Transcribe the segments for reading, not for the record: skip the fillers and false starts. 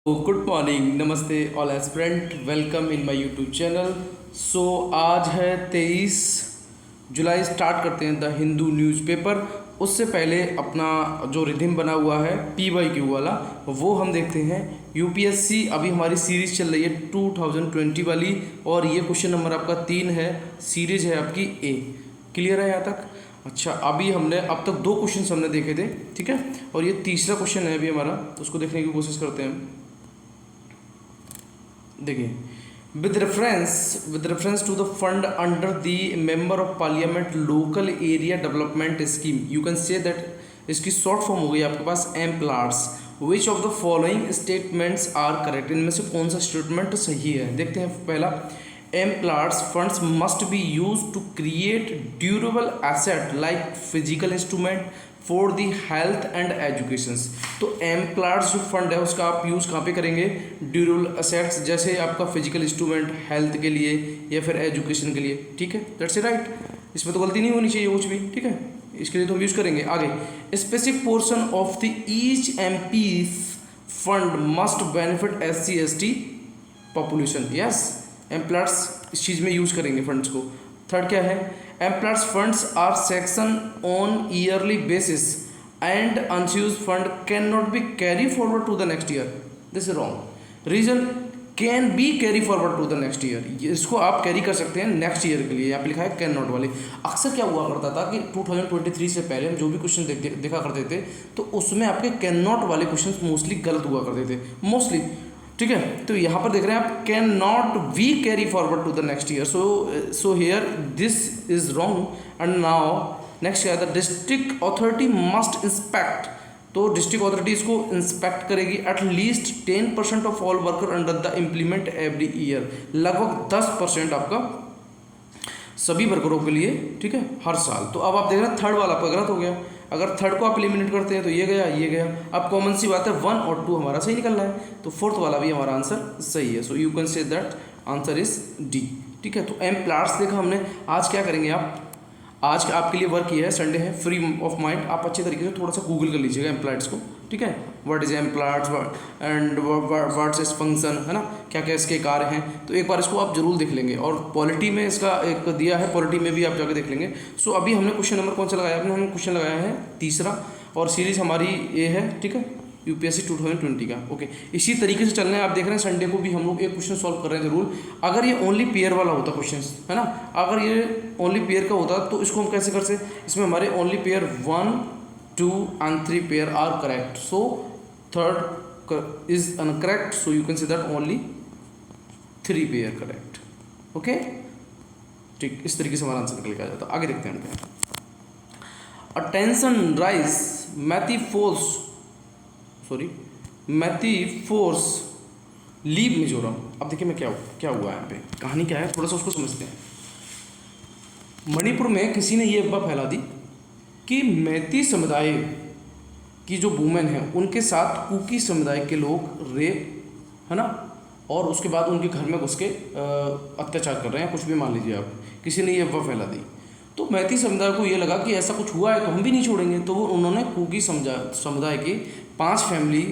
Good morning, नमस्ते all aspirant, welcome in my YouTube channel. So आज है 23 जुलाई। Start करते हैं द हिंदू न्यूज़पेपर। उससे पहले अपना जो रिधिम बना हुआ है PYQ वाला वो हम देखते हैं। यूपीएससी अभी हमारी सीरीज़ चल रही है 2020 वाली, और ये क्वेश्चन नंबर आपका 3 है। सीरीज है आपकी A। क्लियर है यहाँ तक? अच्छा, अभी हमने अब तक 2 क्वेश्चन हमने देखे थे, ठीक है, और ये तीसरा क्वेश्चन है अभी हमारा, तो उसको देखने की कोशिश करते हैं। देखिए, with reference to the fund under the member of parliament local area development scheme, you can say that इसकी शॉर्ट फॉर्म हो गई आपके पास MPLADS. Which of the following statements are correct, इनमें से कौन सा स्टेटमेंट सही है? देखते हैं। पहला, MPLADS funds must be use to create durable asset like physical instrument for the health and educations. तो एम्प्लार्स जो फंड है उसका आप यूज़ कहाँ पे करेंगे? ड्यूरेबल असेट्स, जैसे आपका फिजिकल इंस्ट्रूमेंट हेल्थ के लिए या फिर एजुकेशन के लिए, ठीक है। दैट्स राइट, इसमें तो गलती नहीं होनी चाहिए कुछ भी, ठीक है। इसके लिए तो हम यूज़ करेंगे। आगे, specific portion of the each MP fund must benefit SC/ST population. Yes, MPLADS इस चीज़ में यूज़ करेंगे फंड्स को। थर्ड क्या है? MPLADS funds are section on yearly basis and unused fund can not be carry forward to the next year. This is wrong. Reason, can be carry forward to the next year. इसको आप carry कर सकते हैं next year के लिए। यहाँ पे लिखा है कैन नॉट वाले। अक्सर क्या हुआ करता था कि 2023 से पहले हम जो भी क्वेश्चन देखा करते थे तो उसमें आपके कैन नॉट वाले क्वेश्चन मोस्टली गलत हुआ करते थे, मोस्टली, ठीक है। तो यहाँ पर देख रहे हैं आप, can not we carry forward to the next year. So here this is wrong. And now next क्या है? The district authority must inspect. तो डिस्ट्रिक्ट अथॉरिटी इसको इंस्पेक्ट करेगी at least 10% of all worker under the implement every year. लगभग 10% आपका सभी वर्करों के लिए, ठीक है, हर साल। तो अब आप देख रहे हैं थर्ड वाला आपका गलत हो गया। अगर थर्ड को आप एलिमिनेट करते हैं तो ये गया, ये गया। अब कॉमन सी बात है 1 और 2 हमारा सही निकल रहा है, तो फोर्थ वाला भी हमारा आंसर सही है। सो you can say that answer is D, ठीक है। तो एम्प्लायर्स देखा हमने। आज क्या करेंगे आप? आज का आपके लिए वर्क ये है, संडे है, फ्री ऑफ माइंड, आप अच्छे तरीके से थोड़ा सा गूगल कर लीजिएगा एम्प्लॉयर्स को, ठीक है। What is employers and what's is function, है ना, क्या क्या इसके कार्य हैं। तो एक बार इसको आप जरूर देख लेंगे। और पॉलिटी में इसका एक दिया है, पॉलिटी में भी आप जाकर देख लेंगे। सो अभी हमने क्वेश्चन नंबर कौन सा लगाया? हमने क्वेश्चन लगाया है तीसरा, और सीरीज हमारी ये है, ठीक है, यूपीएससी 2020 का। ओके, इसी तरीके से चलना है। आप देख रहे हैं संडे को भी हम लोग एक क्वेश्चन सॉल्व कर रहे हैं जरूर। अगर ये ओनली पेयर वाला होता क्वेश्चन, है ना, अगर ये ओनली पेयर का होता तो इसको हम कैसे कर सकते? इसमें हमारे only pair 1, 2 and 3 pair are correct. So third is incorrect. So you can say that only 3 pair correct. Okay, ठीक, इस तरीके से हमारा आंसर निकल के आ जाता। आगे देखते हैं। अटेंशन राइज मैथी फोर्स लीव मिजोरम। अब देखिए मैं क्या हुआ यहाँ पे, कहानी क्या है, थोड़ा सा उसको समझते हैं। मणिपुर में किसी ने ये अफवाह फैला दी कि मैती समुदाय की जो वुमेन है उनके साथ कुकी समुदाय के लोग रेप, है ना, और उसके बाद उनके घर में घुस के अत्याचार कर रहे हैं, कुछ भी मान लीजिए आप। किसी ने ये अफवाह फैला दी, तो मैती समुदाय को ये लगा कि ऐसा कुछ हुआ है तो हम भी नहीं छोड़ेंगे। तो उन्होंने कुकी समुदाय की 5 फैमिली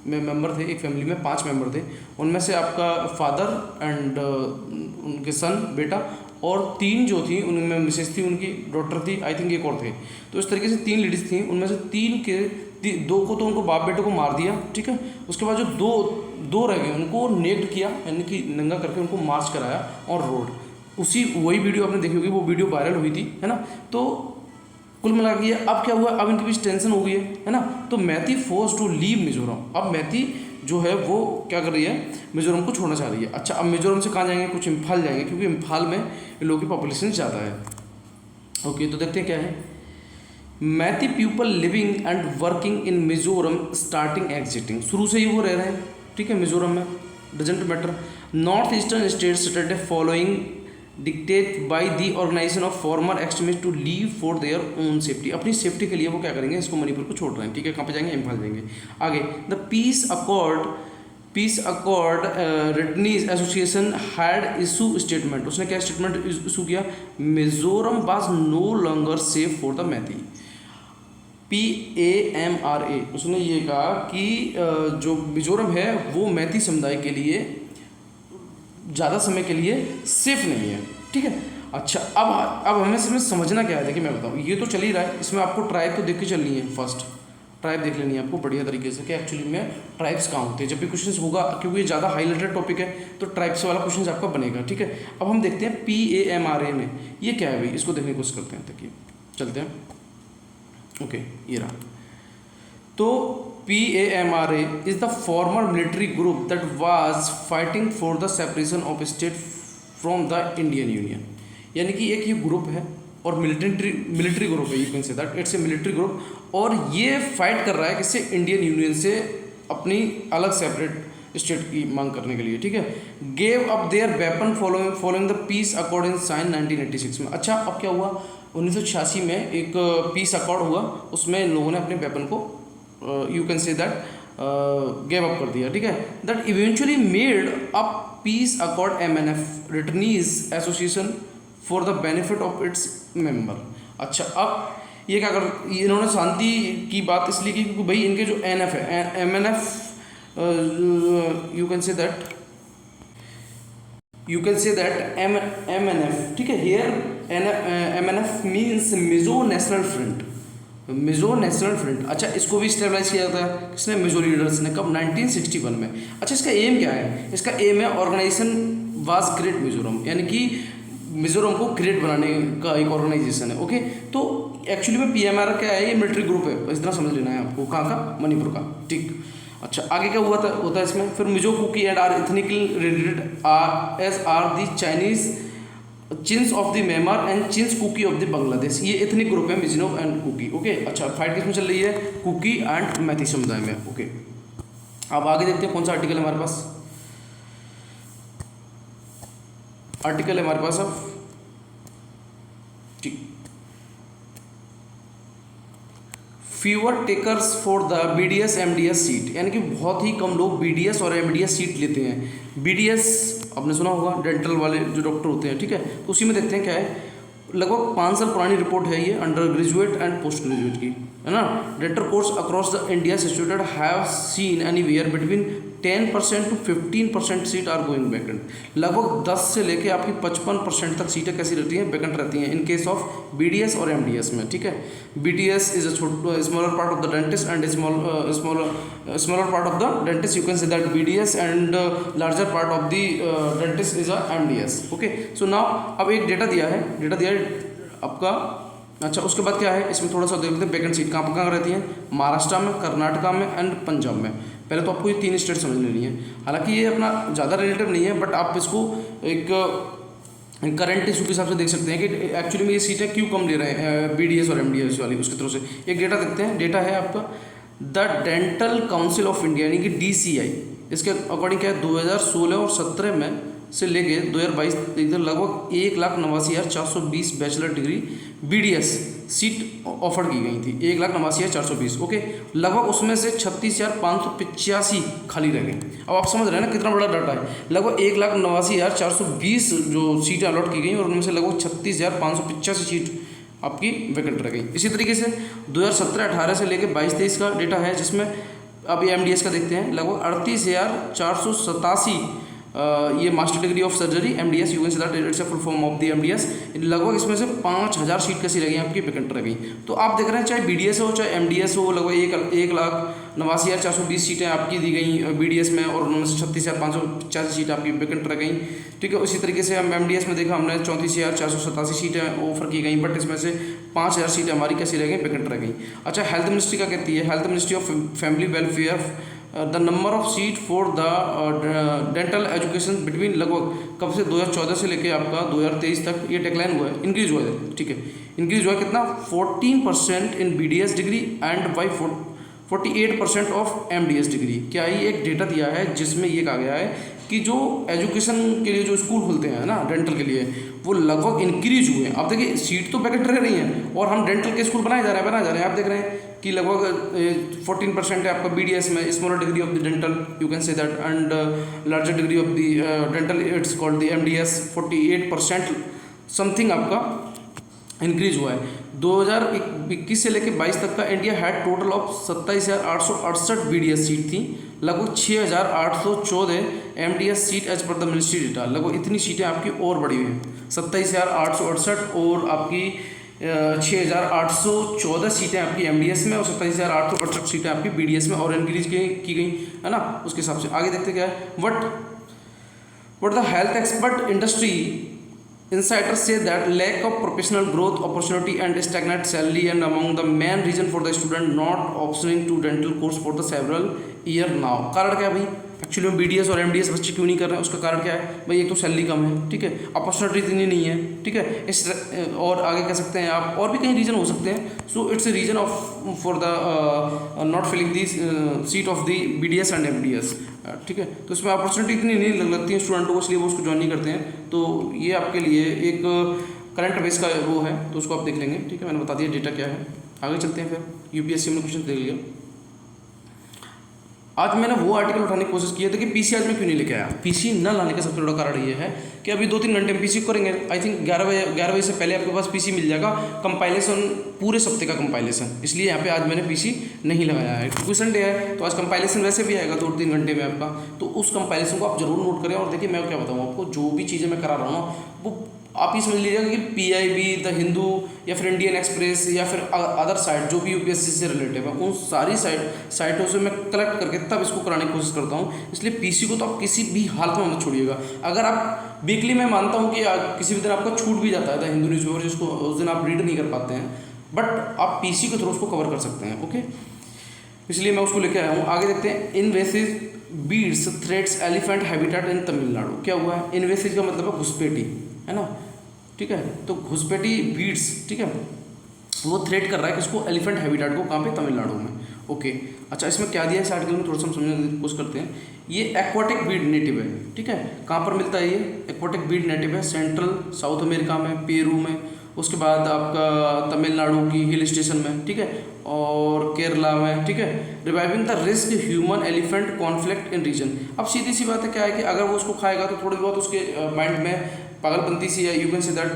में मेंबर थे। एक फैमिली में 5 मेंबर थे, उनमें से आपका फादर एंड उनके सन, बेटा, और 3 जो थी उनमें मिसेस थी, उनकी डॉटर थी, आई थिंक एक और थे। तो इस तरीके से 3 लेडीज़ थी, उनमें से 2 को तो उनको बाप बेटे को मार दिया, ठीक है। उसके बाद जो दो रह गए उनको नेक्ड किया, यानी कि नंगा करके उनको मार्च कराया ऑन रोड। वही वीडियो आपने देखी होगी, वो वीडियो वायरल हुई थी, है ना। तो कुल मिला के अब क्या हुआ, अब इनके बीच टेंशन हो गई है ना। तो मैथी फोर्स टू लीव मिजोरम। अब मैथी जो है वो क्या कर रही है, मिजोरम को छोड़ना चाह रही है। अच्छा, अब मिजोरम से कहाँ जाएंगे? कुछ इम्फाल जाएंगे, क्योंकि इम्फाल में लोगों की पॉपुलेशन ज़्यादा है। ओके, तो देखते हैं क्या है। मैथी people living and working in Mizoram starting exiting. शुरू से ही वो रह रहे हैं, ठीक है, मिजोरम में, doesn't matter. North eastern state started following dictate by the organisation of former extremist to leave for their own safety. अपनी सेफ्टी के लिए वो क्या करेंगे, इसको मणिपुर को छोड़ रहे हैं, ठीक है। कहाँ पे जाएंगे? इम्फाल जाएंगे। आगे, the peace accord returnees association had issue statement. उसने क्या स्टेटमेंट इशू किया? Mizoram was no longer safe for the Meitei. PAMRA उसने ये कहा कि जो मिजोरम है वो मैती समुदाय के लिए ज़्यादा समय के लिए सेफ नहीं है, ठीक है। अच्छा, अब हमें इसमें समझना क्या है, देखिए मैं बताऊँ, ये तो चल ही रहा है, इसमें आपको ट्राइब तो देख के चलनी है, फर्स्ट ट्राइब देख लेनी है आपको बढ़िया तरीके से कि एक्चुअली में ट्राइब्स कहाँ होते हैं। जब भी क्वेश्चन होगा, क्योंकि ये ज़्यादा हाईलाइटेड टॉपिक है, तो ट्राइब्स वाला क्वेश्चन आपका बनेगा, ठीक है। अब हम देखते हैं PAMRA में ये क्या है भाई, इसको देखने की कोशिश करते हैं, देखिए चलते हैं। ओके, ये रहा। तो PAMRA is the former military group that was fighting for the separation of state from the Indian union. यानी कि एक ये ग्रुप है और मिलिट्री ग्रुप है, you can say that it's a military group, और ये फाइट कर रहा है किससे, इंडियन यूनियन से अपनी अलग सेपरेट स्टेट की मांग करने के लिए, ठीक है। Gave up their weapon following the peace accord in sign 1986 में। अच्छा, अब क्या हुआ, 1986 में एक पीस अकॉर्ड हुआ, उसमें इन लोगों ने अपने वेपन को you can say that gave up कर दिया, ठीक है। That eventually made up peace accord MNF returnees association for the benefit of its member. अच्छा, अब ये क्या कर, इन्होंने शांति की बात इसलिए की क्योंकि भाई इनके जो NF है, MNF you can say that MNF, ठीक है। Here MNF means Mizo national front, Mizo national front. अच्छा, इसको भी स्टेबलाइज किया जाता है किसने, मिजो लीडर्स ने, कब, 1961 में। अच्छा, इसका एम क्या है, इसका एम है ऑर्गेनाइजेशन वाज ग्रेट मिजोरम, यानी कि मिजोरम को ग्रेट बनाने का एक ऑर्गेनाइजेशन है, ओके। तो एक्चुअली में PMRA क्या है, ये मिलिट्री ग्रुप है, बस इतना समझ लेना है आपको, कहाँ का, मणिपुर का, ठीक। अच्छा, आगे क्या होता है इसमें, फिर Mizo Kuki and are ethnically related are the Chinese Chins of the Myanmar and Chins Kuki of the Bangladesh. ये एथनिक ग्रुप है मिजो एंड कुकी, ओके। अच्छा, फाइट किसमें चल रही है, कुकी एंड मैती समुदाय में, ओके। अब आगे देखते हैं कौन सा आर्टिकल है हमारे पास, आर्टिकल है हमारे पास अब, ठीक, fever takers for the BDS MDS seat, यानी कि बहुत ही कम लोग BDS और MDS सीट लेते हैं। BDS आपने सुना होगा, डेंटल वाले जो डॉक्टर होते हैं, ठीक है। तो उसी में देखते हैं क्या है, लगभग 5 साल पुरानी रिपोर्ट है ये, under graduate and post graduate की, है ना। Dental course across the India situated have seen anywhere between 10% to 15% seat are going vacant. लगभग 10 से लेके आपकी 55% तक सीटें कैसी रहती हैं, वैकेंट रहती हैं इन केस ऑफ BDS और MDS में, ठीक है। BDS is a smaller part of the dentist and smaller part of the dentist, you can say that BDS and larger part of the dentist is a MDS, okay. So now अब एक data दिया है आपका। अच्छा, उसके बाद क्या है, इसमें थोड़ा सा देख लेते हैं, वैकेंट सीट कहाँ रहती है, महाराष्ट्र में, कर्नाटका में एंड पंजाब में। पहले तो आपको ये 3 स्टेट समझ लेनी है, हालांकि ये अपना ज़्यादा रिलेटिव नहीं है, बट आप इसको एक करंट इशू के हिसाब से देख सकते हैं कि एक्चुअली में ये सीटें क्यों कम ले रहे हैं BDS और MDS वाली, उसकी तरफ से एक डेटा देखते हैं। डेटा है आपका the dental council of India, यानी कि DCI, इसके अकॉर्डिंग क्या है, 2016 और 17 में से लेके 2022 तक लगभग 1,89,420 bachelor degree BDS seat offer की गई थी, 1,89,420, ओके। लगभग उसमें से 36,585 खाली रह गई। अब आप समझ रहे हैं ना कितना बड़ा डाटा है, लगभग 1,89,420 जो सीटें अलॉट की गई और उनमें से लगभग 36,585 सीट आपकी वैकेंट रह गई। इसी तरीके से 2017-18 से लेकर 22-23 का डेटा है, जिसमें अब ये MDS का देखते हैं, लगभग 38,487 ये master degree of surgery MDS, you can say that it's a full form of the MDS। लगभग इसमें से 5,000 सीट कैसी रही आपकी वैकेंट रह गई। तो आप देख रहे हैं चाहे BDS हो चाहे MDS हो, लगभग 1,89,420 सीटें आपकी दी गई BDS में, और उनमें से 36,585 सीट आपकी वैकेंट रह गई, ठीक है। उसी तरीके से हम MDS में देखा हमने 34,487 सीटें ऑफर की गई, बट इसमें से 5,000 सीटें हमारी कैसी रह गई, वैकेंट रह गई। अच्छा, हेल्थ मिनिस्ट्री का कहती है, health ministry of family welfare the number of seat for the dental education between, लगभग कब से 2014 से लेके आपका 2023 तक ये डिक्लाइन हुआ है, इंक्रीज हुआ है, ठीक है। इंक्रीज हुआ है कितना, 14% इन BDS degree and by 48% of MDS degree. क्या ये एक डेटा दिया है जिसमें ये कहा गया है कि जो एजुकेशन के लिए जो स्कूल खुलते हैं ना डेंटल के लिए, वो लगभग इंक्रीज हुए हैं। आप देखिए सीट तो वैकेंट रह रही हैं और हम डेंटल के स्कूल बनाए जा रहे हैं। आप देख रहे हैं कि लगभग 14% है आपका BDS में, smaller degree of the dental, you can say that, and larger degree of the dental it's called the MDS, 48% something आपका इंक्रीज हुआ है। 2021 से लेकर 22 तक का India had total of 27,868 BDS seat थी, लगभग 6,814 MDS seat as per the ministry data. लगभग इतनी सीटें आपकी और बढ़ी हुई हैं, 27,868 और आपकी 6,814 सीटें आपकी MDS में और 27,868 सीटें आपकी BDS में और इंक्रीज की गई है ना। उसके हिसाब से आगे देखते क्या है, what the health expert industry insiders say that lack of professional growth opportunity and stagnant salary and among the main reason for the student not opting to dental course for the several year now। कारण क्या है भाई, actually में BDS और MDS बच्चे क्यों नहीं कर रहे हैं, उसका कारण क्या है भाई, एक तो सैलरी कम है, ठीक है, अपॉर्चुनिटी इतनी नहीं है, ठीक है, इस और आगे कह सकते हैं आप और भी कई रीज़न हो सकते हैं। So it's a reason of for the not filling the seat of the BDS and MDS, ठीक है। तो इसमें अपॉर्चुनिटी इतनी नहीं लगती है स्टूडेंटों को, इसलिए वो उसको ज्वाइन नहीं करते हैं। तो ये आपके लिए एक करंट बेस का वो है, तो उसको आप देख लेंगे, ठीक है। मैंने बता दिया डेटा क्या है। आगे चलते हैं फिर UPSC में क्वेश्चन देख लिया। आज मैंने वो आर्टिकल उठाने की कोशिश की है कि PC आज मैं क्यों नहीं लेके आया। PC न लाने का सबसे बड़ा कारण ये है कि अभी 2-3 घंटे में PC करेंगे। आई थिंक 11 बजे से पहले आपके पास PC मिल जाएगा, कंपाइलेशन पूरे सप्ते का कंपाइलेशन, इसलिए यहाँ पे आज मैंने PC नहीं लगाया है। क्योंकि संडे है तो आज कंपाइलेशन वैसे भी आएगा 2-3 घंटे में आपका, तो उस कंपाइलेशन को आप जरूर नोट करें। और देखिए मैं क्या बताऊँ आपको, जो भी चीज़ें मैं करा रहा हूँ वो आप ये समझ लीजिएगा कि PIB, द हिंदू या फिर इंडियन एक्सप्रेस या फिर अदर साइट जो भी UPSC से रिलेटिव है, उन सारी साइटों से मैं कलेक्ट करके तब इसको कराने की कोशिश करता हूँ। इसलिए PC को तो आप किसी भी हालत में मत छोड़िएगा। अगर आप वीकली, मैं मानता हूँ कि किसी भी दिन आपका छूट भी जाता है द हिंदू न्यूज़पेपर, जिसको उस दिन आप रीड नहीं कर पाते हैं, बट आप PC के थ्रू उसको कवर कर सकते हैं, ओके। इसलिए मैं उसको लेके आया हूँ। आगे देखते हैं, invasive beads threats elephant habitat इन तमिलनाडु। क्या हुआ है, इन्वेसिव का मतलब है घुसपैठी, है ना, ठीक है। तो घुसपैठी बीड्स, ठीक है, वो थ्रेट कर रहा है किसको, एलिफेंट हैबिटेट को, कहाँ पे, तमिलनाडु में, ओके। अच्छा, इसमें क्या दिया है इस आर्टिकल में, थोड़ा सा हम समझने की कोशिश करते हैं। ये एक्वाटिक बीड नेटिव है, ठीक है। कहाँ पर मिलता है ये एक्वाटिक बीड नेटिव है, सेंट्रल साउथ अमेरिका में, पेरू में, उसके बाद आपका तमिलनाडु की हिल स्टेशन में, ठीक है, और केरला में, ठीक है। Reviving the risk human elephant conflict in region. अब सीधी सी बात है, क्या है कि अगर वो उसको खाएगा तो थोड़ी बहुत उसके माइंड में पागलपंती सी है, you can say that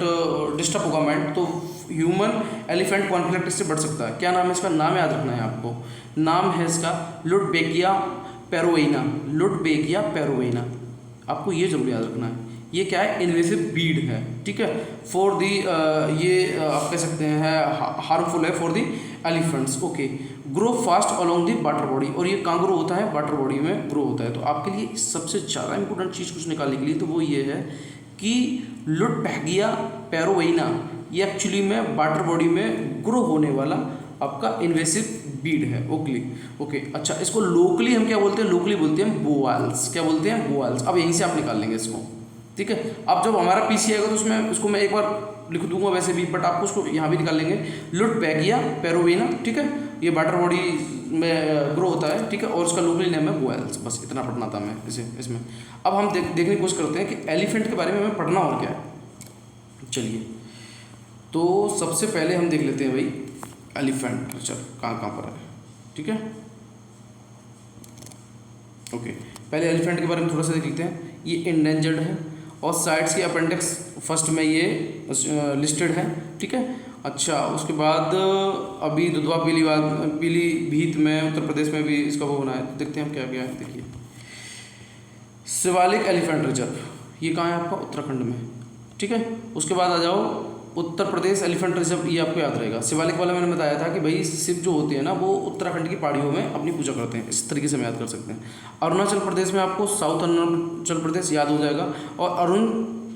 disturb होगा माइंड, तो ह्यूमन एलिफेंट कॉन्फ्लिक्ट इससे बढ़ सकता है। क्या नाम है इसका, नाम याद रखना है आपको, नाम है इसका लुडबेगिया पेरोवेना, लुडबेगिया पेरोवेना, आपको ये जरूर याद रखना है। ये क्या है, इन्वेसिव बीड है, ठीक है, फॉर दी ये आप कह सकते हैं हार्मफुल है for the elephants, okay. Grow fast along the water body, और ये कहाँ ग्रो होता है, वाटर बॉडी में ग्रो होता है। तो आपके लिए सबसे ज़्यादा इंपॉर्टेंट चीज़ कुछ निकालने के लिए तो वो ये है कि लुडबेगिया पेरोवेना ये एक्चुअली में वाटर बॉडी में ग्रो होने वाला आपका इन्वेसिव बीड है, ओके। अच्छा, इसको लोकली हम क्या बोलते हैं, लोकली बोलते हैं बोआल्स। क्या बोलते हैं, बोआल्स। अब यहीं से आप निकाल लेंगे इसको, ठीक है। अब जब हमारा PC आएगा तो उसमें उसको मैं एक बार लिख दूंगा वैसे भी, बट आपको उसको यहाँ भी निकाल लेंगे, लुडबेगिया पेरोवेना, ठीक है। ये वाटर बॉडी में ग्रो होता है, ठीक है, और उसका लोकली नेम है बोआल्स। बस इतना पढ़ना था मैं इसमें। अब हम देखने की कोशिश करते हैं कि एलिफेंट के बारे में हमें पढ़ना और क्या है। चलिए, तो सबसे पहले हम देख लेते हैं भाई एलिफेंट, चल कहाँ पर है, ठीक है, ओके। पहले एलिफेंट के बारे में थोड़ा सा देख लेते हैं। ये इंडेंजर्ड है और साइट्स की अपेंडिक्स फर्स्ट में ये लिस्टेड है, ठीक है। अच्छा, उसके बाद अभी दुधवा पीलीभीत में उत्तर प्रदेश में भी इसका वो होना है। देखते हैं हम क्या क्या है, देखिए शिवालिक एलिफेंट रिजर्व, ये कहाँ है आपका, उत्तराखंड में, ठीक है। उसके बाद आ जाओ उत्तर प्रदेश एलिफेंट रिजर्व, ये आपको याद रहेगा। शिवालिक वाला मैंने बताया था कि भाई शिव जो होते हैं ना वो उत्तराखंड की पहाड़ियों में अपनी पूजा करते हैं, इस तरीके से हम याद कर सकते हैं। अरुणाचल प्रदेश में आपको साउथ अरुणाचल प्रदेश याद हो जाएगा, और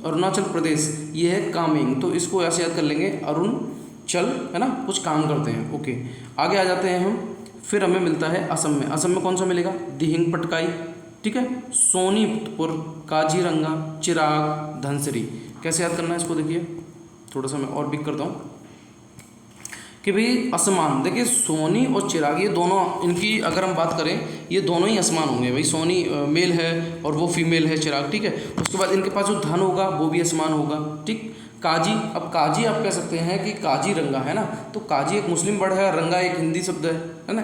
अरुणाचल प्रदेश ये है कामिंग, तो इसको ऐसे याद कर लेंगे, अरुणचल, है ना, कुछ काम करते हैं, ओके। आगे आ जाते हैं हम, फिर हमें मिलता है असम में। असम में कौन सा मिलेगा, दिहिंग पटकाई, ठीक है, सोनीपतपुर, काजीरंगा, चिराग, धनसिरी। कैसे याद करना है इसको, देखिए थोड़ा सा मैं और बिक करता हूँ कि भाई असमान, देखिए सोनी और चिराग ये दोनों, इनकी अगर हम बात करें ये दोनों ही असमान होंगे भाई। सोनी मेल है और वो फीमेल है, चिराग, ठीक है। उसके बाद इनके पास जो धन होगा वो भी असमान होगा, ठीक। काजी, अब काजी आप कह सकते हैं कि काजीरंगा, है ना, तो काजी एक मुस्लिम वर्ड है, रंगा एक हिंदी शब्द है ना।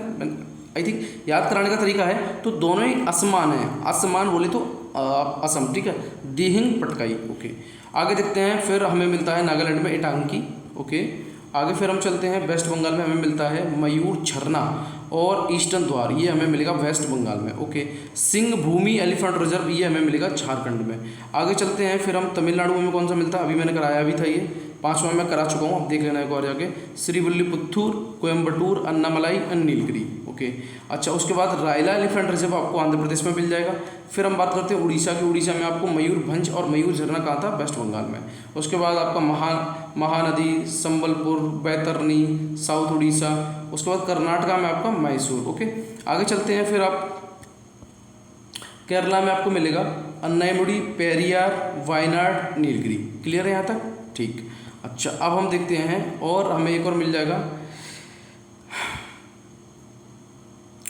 आई थिंक याद कराने का तरीका है, तो दोनों ही असमान है, असमान बोले तो असम, ठीक है। दिहिंग पटकाई, ओके। आगे देखते हैं, फिर हमें मिलता है नागालैंड में इटांकी, ओके। आगे फिर हम चलते हैं वेस्ट बंगाल में हमें मिलता है मयूर झरना और ईस्टर्न द्वार, ये हमें मिलेगा वेस्ट बंगाल में। ओके, सिंह भूमि एलिफेंट रिजर्व, ये हमें मिलेगा झारखंड में। आगे चलते हैं फिर हम तमिलनाडु में कौन सा मिलता है, अभी मैंने कराया भी था, ये 5वां मैं करा चुका हूँ, अब देख लेना एक और जाके। श्रीविल्लीपुत्तूर, कोयम्बटूर, अन्नामलाई एंड नीलगिरी। ओके, अच्छा उसके बाद रायला एलिफेंट रिजर्व आपको आंध्र प्रदेश में मिल जाएगा। फिर हम बात करते हैं उड़ीसा की, उड़ीसा में आपको मयूरभंज और मयूर झरना कहाँ था, वेस्ट बंगाल में। उसके बाद आपका महानदी, संबलपुर, बैतरनी, साउथ उड़ीसा। उसके बाद कर्नाटका में आपका मैसूर। ओके, आगे चलते हैं फिर आप केरला में आपको मिलेगा अन्नायमुडी, पेरियार, वायनाड, नीलगिरी। क्लियर है यहाँ तक? ठीक। अच्छा अब हम देखते हैं और हमें एक और मिल जाएगा,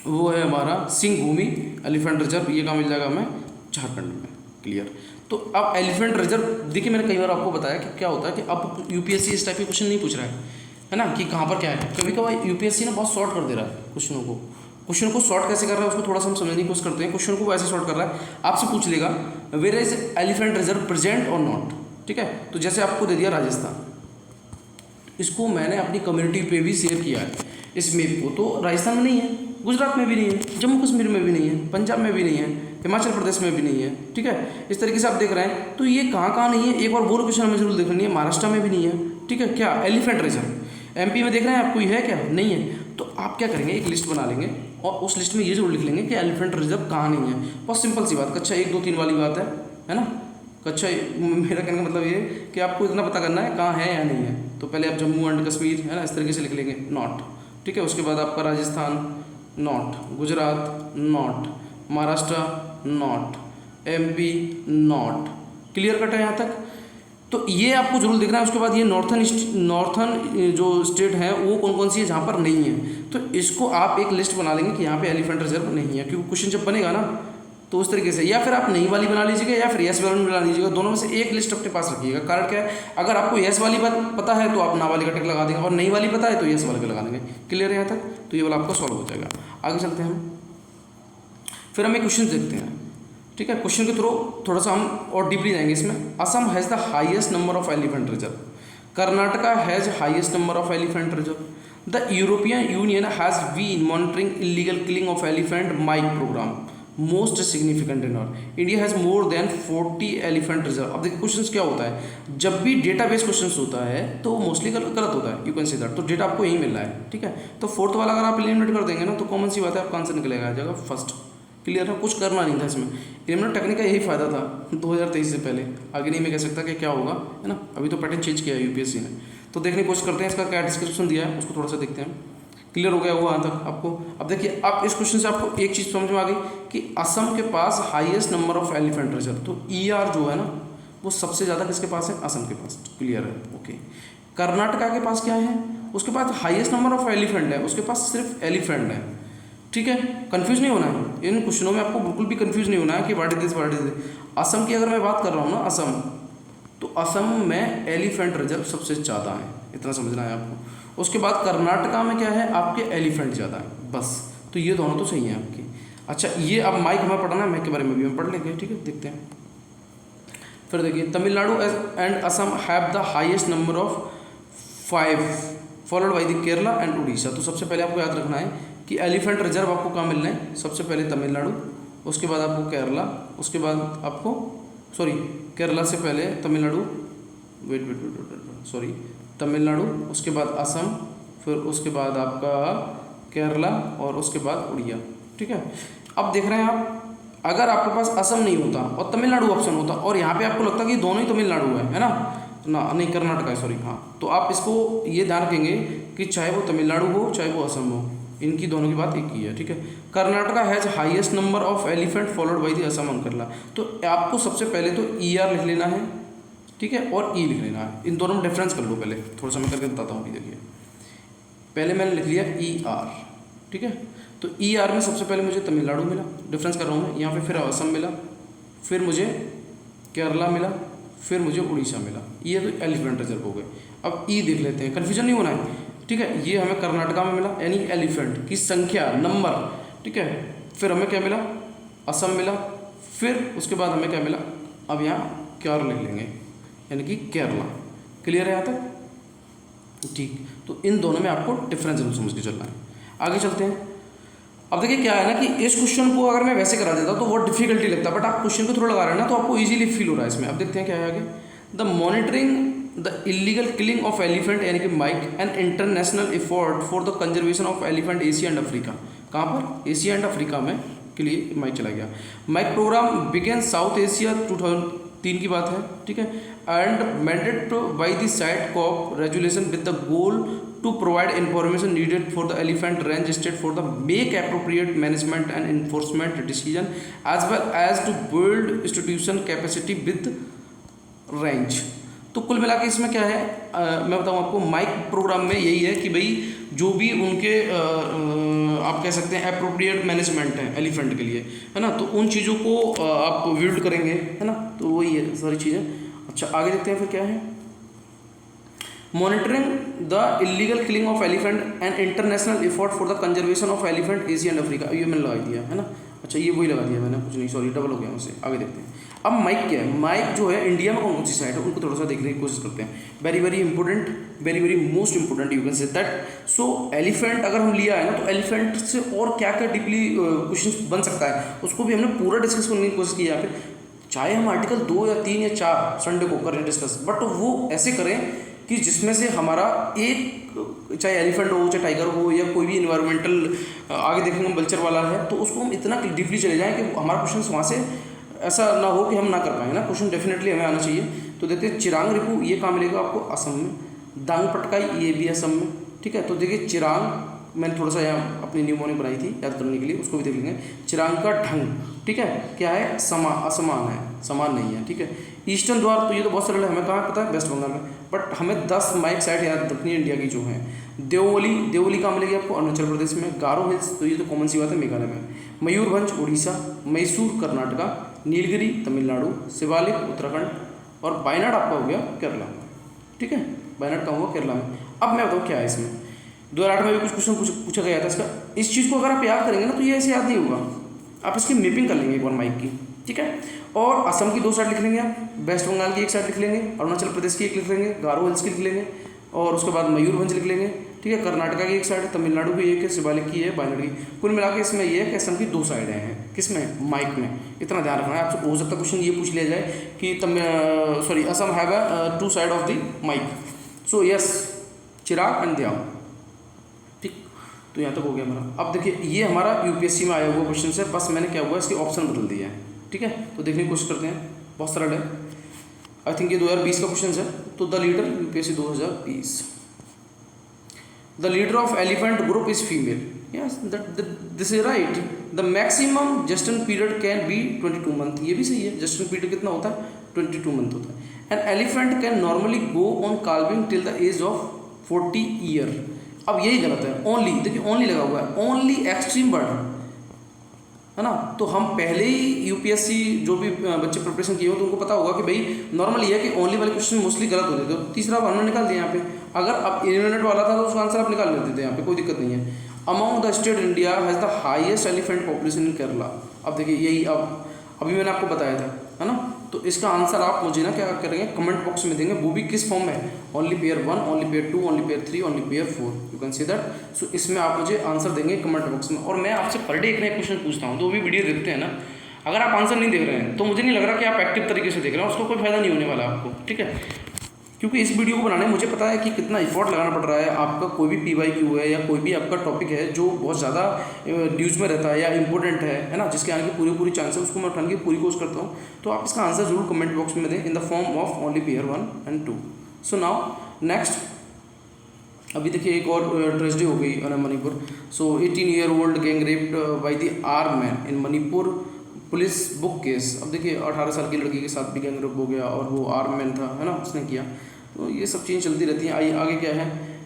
वो है हमारा सिंह भूमि एलिफेंट रिजर्व, ये कहाँ मिल जाएगा हमें, झारखंड में। क्लियर। तो अब एलिफेंट रिजर्व देखिए, मैंने कई बार आपको बताया कि क्या होता है कि अब यूपीएससी इस टाइप के क्वेश्चन नहीं पूछ रहा है ना, कि कहाँ पर क्या है। कभी कभी यूपीएससी ना बहुत शॉर्ट कर दे रहा है क्वेश्चन को शॉर्ट कैसे कर रहा है उसको थोड़ा सा हम समझने की कोशिश करते हैं। क्वेश्चन को वैसे शॉर्ट कर रहा है, आपसे पूछ लेगा where is elephant reserve present और नॉट। ठीक है, तो जैसे आपको दे दिया राजस्थान, इसको मैंने अपनी कम्युनिटी पे भी शेयर किया है इस मैप को, तो राजस्थान में नहीं है, गुजरात में भी नहीं है, जम्मू कश्मीर में भी नहीं है, पंजाब में भी नहीं है, हिमाचल प्रदेश में भी नहीं है। ठीक है, इस तरीके से आप देख रहे हैं, तो ये कहाँ नहीं है, एक बार वो लोकेशन हमें जरूर देखनी है। महाराष्ट्र में भी नहीं है। ठीक है, क्या एलिफेंट रिजर्व एमपी में देख रहे हैं आपको, ये है क्या, नहीं है। तो आप क्या करेंगे, एक लिस्ट बना लेंगे और उस लिस्ट में ये जरूर लिख लेंगे कि एलिफेंट रिजर्व कहाँ नहीं है। बहुत सिंपल सी बात, कक्षा 1, 2, 3 वाली बात है ना। कक्षा मेरा कहने का मतलब ये कि आपको इतना पता करना है कहाँ है या नहीं है। तो पहले आप जम्मू एंड कश्मीर है ना, इस तरीके से लिख लेंगे, नॉट। ठीक है, उसके बाद आपका Rajasthan not, Gujarat not, Maharashtra not, MP not. Clear cut है यहाँ तक? तो ये आपको जरूर देखना है। उसके बाद ये नॉर्थन जो स्टेट है वो कौन कौन सी है जहाँ पर नहीं है, तो इसको आप एक लिस्ट बना लेंगे कि यहाँ पे एलिफेंट रिजर्व नहीं है, क्योंकि क्वेश्चन जब बनेगा ना तो उस तरीके से, या फिर आप नई वाली बना लीजिएगा या फिर यस वाली बना लीजिएगा, दोनों में से एक लिस्ट अपने पास रखिएगा। कारण क्या है, अगर आपको यस वाली बात पता है तो आप ना वाली का टिक लगा देंगे, और नई वाली पता है तो यस वाली का लगा देंगे। क्लियर है यहाँ तक? तो ये वाला आपका सॉल्व हो जाएगा। आगे चलते हैं हम, फिर हम एक क्वेश्चन देखते हैं। ठीक है, क्वेश्चन के थ्रू थोड़ा सा हम और डीपली जाएंगे इसमें। Assam has the highest number of elephant reserve, Karnataka has highest number of elephant reserve, the European Union has been monitoring illegal killing of elephant MIKE program most significant in all, India has more than 40 elephant reserve. अब देखिए question क्या होता है, जब भी data base question होता है तो मोस्टली गलत होता है, यू कैन सी दैट। तो डेटा आपको यही मिल रहा है। ठीक है, तो फोर्थ वाला अगर आप एलिमिनेट कर देंगे ना तो कॉमन सी बात है, आपका आंसर निकलेगा आ जाएगा फर्स्ट। क्लियर है, कुछ करना नहीं था इसमें। एलिमिनेट टेक्निक का यही फायदा था 2023 से पहले, आगे नहीं मैं कह सकता कि क्या होगा, है ना। अभी तो पैटर्न चेंज किया है यूपीएससी ने, तो देखने की कोशिश करते हैं इसका क्या डिस्क्रिप्शन दिया है, उसको थोड़ा सा देखते हैं। क्लियर हो गया हुआ यहाँ तक आपको? अब देखिए, आप इस क्वेश्चन से आपको एक चीज़ समझ में आ गई कि असम के पास highest number of elephant reserve, तो ईआर जो है ना वो सबसे ज़्यादा किसके पास है, असम के पास। क्लियर है, ओके। कर्नाटका के पास क्या है, उसके पास हाईएस्ट नंबर ऑफ एलिफेंट है, उसके पास सिर्फ एलिफेंट है। ठीक है, कंफ्यूज नहीं होना है इन क्वेश्चनों में, आपको बिल्कुल भी कंफ्यूज नहीं होना है कि what is this what is this. Assam की अगर मैं बात कर रहा हूँ ना, असम, तो असम में एलिफेंट रिजर्व सबसे ज़्यादा है, इतना समझना है आपको। उसके बाद कर्नाटका में क्या है, आपके एलिफेंट ज़्यादा है, बस। तो ये दोनों तो सही हैं आपकी। अच्छा, ये अब माइक हमें पढ़ना है, माइक के बारे में भी हम पढ़ लेंगे। ठीक है, देखते हैं। फिर देखिए, Tamil Nadu and Assam have the highest number of 5 followed by the Kerala and Orissa. तो सबसे पहले आपको याद रखना है कि एलिफेंट रिजर्व आपको कहाँ मिलना है, सबसे पहले तमिलनाडु, उसके बाद आपको केरला, उसके बाद आपको केरला से पहले तमिलनाडु, तमिलनाडु, उसके बाद असम, फिर उसके बाद आपका केरला और उसके बाद उड़िया। ठीक है, अब देख रहे हैं आप, अगर आपके पास असम नहीं होता और तमिलनाडु ऑप्शन होता और यहाँ पे आपको लगता कि दोनों ही तमिलनाडु है ना, नहीं कर्नाटका है, हाँ, तो आप इसको ये ध्यान रखेंगे कि चाहे वो तमिलनाडु हो चाहे वो असम हो, इनकी दोनों की बात एक ही है। ठीक है, Karnataka has highest number of elephant followed by the Assam and Kerala. तो आपको सबसे पहले तो ER लिख लेना है, ठीक है, और E लिख लेना है। इन दोनों में डिफरेंस कर लो पहले, थोड़ा सा मैं करके बताता हूँ। देखिए, पहले मैंने लिख लिया ER, ठीक है, तो ER में सबसे पहले मुझे तमिलनाडु मिला, डिफरेंस कर रहा हूँ मैं, यहाँ पे फिर असम मिला, फिर मुझे केरला मिला, फिर मुझे उड़ीसा मिला। ये तो एलिफेंट रिजर्व हो गए। अब E देख लेते हैं, कन्फ्यूजन नहीं होना है। ठीक है, ये हमें कर्नाटका में मिला, यानी एलिफेंट की संख्या, नंबर। ठीक है, फिर हमें क्या मिला, असम मिला, फिर उसके बाद हमें क्या मिला, अब यहाँ केरला लिख लेंगे, यानी कि केरला। क्लियर है यहाँ तक? ठीक, तो इन दोनों में आपको डिफरेंस जरूर समझ के चलना है। आगे चलते हैं। अब देखिए क्या है ना कि इस क्वेश्चन को अगर मैं वैसे करा देता तो बहुत डिफिकल्टी लगता, बट आप क्वेश्चन को थोड़ा लगा रहे हैं ना तो आपको इजीली फील हो रहा है इसमें। अब देखते हैं क्या है आगे। The monitoring the illegal killing of elephant यानी कि MIKE and international effort for the conservation of elephant Asia and Africa. कहाँ पर? एशिया एंड अफ्रीका में के लिए माइक चला गया। MIKE program begin south Asia 2003 की बात है, ठीक है, and mandate by the site COP resolution with the goal to provide information needed for the elephant range state for the make appropriate management and enforcement decision as well as to build institution capacity with range। तो कुल मिला के इसमें क्या है, मैं बताऊँ आपको, माइक प्रोग्राम में यही है कि भाई जो भी उनके आप कह सकते हैं अप्रोप्रिएट मैनेजमेंट है एलिफेंट के लिए, है ना, तो उन चीज़ों को आप बिल्ड करेंगे, है ना, तो वही है सारी चीज़ें। अच्छा आगे देखते हैं फिर क्या है। Monitoring the illegal killing of elephant and international effort for the conservation of elephant Asia and Africa, ये मैंने लगा दिया है ना। अच्छा ये वही लगा दिया मैंने, कुछ नहीं, सॉरी डबल हो गया मुझसे। आगे देखते हैं। अब माइक क्या है? माइक जो है इंडिया में कौन सी साइड है उनको थोड़ा सा देखने की कोशिश करते हैं। Very very important, very very most important you can say that. So elephant अगर हम लिया है ना तो एलिफेंट से और क्या क्या डीपली क्वेश्चन बन सकता है उसको भी हमने पूरा डिस्कस करने की कोशिश की यहाँ पे। चाहे हम आर्टिकल 2 या 3 या 4 संडे को करें डिस्कस, बट वो ऐसे करें कि जिसमें से हमारा एक, चाहे एलिफेंट हो चाहे टाइगर हो या कोई भी इन्वायरमेंटल आगे देखेंगे कल्चर वाला है, तो उसको हम इतना डीपली चले जाएं कि हमारा क्वेश्चन वहाँ से ऐसा ना हो कि हम ना कर पाएंगे ना। क्वेश्चन डेफिनेटली हमें आना चाहिए। तो देखते हैं चिरांग रिपू, ये कहाँ मिलेगा आपको? असम में। दांग पटकाई ये भी असम में, ठीक है। तो देखिए चिरांग मैंने थोड़ा सा यहाँ अपनी न्यूमोनिक बनाई थी याद करने के लिए, उसको भी देख लेंगे। चिरांग का ढंग, ठीक है, क्या है? असमान है, समान नहीं है, ठीक है। ईस्टर्न द्वार, तो ये तो बहुत सरल है, हमें कहाँ पता है? वेस्ट बंगाल में, बट हमें 10 माइक साइट याद दक्षिणी इंडिया की जो है। देवोली कहाँ मिलेगी आपको? अरुणाचल प्रदेश में। गारो हिल्स, तो ये तो कॉमन सी बात है, मेघालय में। मयूरभंज उड़ीसा, मैसूर कर्नाटका, नीलगिरी तमिलनाडु, शिवालिक उत्तराखंड और वायनाड आपका हो गया केरला में, ठीक है। वायनाड कहाँ हुआ? केरला में। अब मैं बताऊँ क्या है इसमें। 2008 में भी कुछ क्वेश्चन पूछा गया था इसका। इस चीज़ को अगर आप याद करेंगे ना तो ये ऐसे याद नहीं होगा, आप इसकी मैपिंग कर लेंगे एक बार माइक की, ठीक है। और असम की 2 साइड लिख लेंगे आप, वेस्ट बंगाल की 1 साइड लिख लेंगे, अरुणाचल प्रदेश की 1 लिख लेंगे, गारो हिल्स की लिख लेंगे, और उसके बाद मयूरभंज लिख लेंगे, ठीक है। कर्नाटका की 1 साइड है, तमिलनाडु की 1 है, शिवालिक की है, वायनाड की। कुल मिला के इसमें ये है कि असम की 2 साइडें हैं, किसमें? माइक में। इतना ध्यान रखना है आपसे। हो सकता है क्वेश्चन ये पूछ लिया जाए कि Assam have a 2 side of the mike. So yes, Chirag and दियाओ, ठीक। तो यहाँ तक हो गया हमारा। अब देखिए ये हमारा यूपीएससी में आया हुआ क्वेश्चन है, बस मैंने क्या हुआ इसके ऑप्शन बदल दिया है, ठीक है। तो देखने की कोशिश करते हैं, बहुत सरल है। आई थिंक ये 2020 का क्वेश्चन है। तो the leader, UPSC 2020, the leader of elephant group is female. Yes, this is right. The maximum gestation period can be 22 month, ये भी सही है। जेस्टन पीरियड कितना होता है? 22 मंथ होता है। An elephant can normally go on calving till the age of 40 year. अब यही गलत है। ओनली, देखिए ओनली लगा हुआ है, ओनली एक्सट्रीम बर्ड, है ना। तो हम पहले ही यूपीएससी जो भी बच्चे प्रिपरेशन किए हो तो उनको पता होगा कि भाई नॉर्मल ये है कि ओनली वाले क्वेश्चन मोस्टली गलत होते थे। तो तीसरा हमने निकाल दिया यहाँ पे। अगर अब इनवेटेड वाला था तो उसका आंसर आप निकाल लेते थे, यहाँ पे कोई दिक्कत नहीं है। Among the state India has the highest elephant population in Kerala. अब देखिए यही, अब अभी मैंने आपको बताया था, है ना। तो इसका आंसर आप मुझे ना क्या करेंगे, कमेंट बॉक्स में देंगे, वो भी किस फॉर्म में? Only pair 1, only pair 2, only pair 3, only pair 4, you can see that. So इसमें आप मुझे आंसर देंगे कमेंट बॉक्स में। और मैं आपसे पर डे एक नया क्वेश्चन पूछता हूँ, तो वो भी वीडियो देखते हैं ना। अगर आप आंसर नहीं देख रहे हैं तो मुझे नहीं लग रहा कि आप एक्टिव तरीके से देख रहे हैं, उसको कोई फायदा नहीं होने वाला आपको, ठीक है। क्योंकि इस वीडियो को बनाने में मुझे पता है कि कितना एफर्ट लगाना पड़ रहा है। आपका कोई भी PYQ है या कोई भी आपका टॉपिक है जो बहुत ज़्यादा न्यूज़ में रहता है या इंपॉर्टेंट है ना, जिसके आने की पूरी चांस है, उसको मैं उठाने की पूरी कोशिश करता हूँ। तो आप इसका आंसर जरूर कमेंट बॉक्स में दें in the form of only pair 1 and 2। So now next, अभी देखिए एक और ट्रेजेडी हो गई मणिपुर। सो 18-year-old gang raped by the armed man in Manipur police book case. अब देखिए 18 साल की लड़की के साथ भी गैंग रेप हो गया और वो आर्म मैन था, है ना, उसने किया। तो ये सब चीज़ें चलती रहती हैं। आगे क्या है,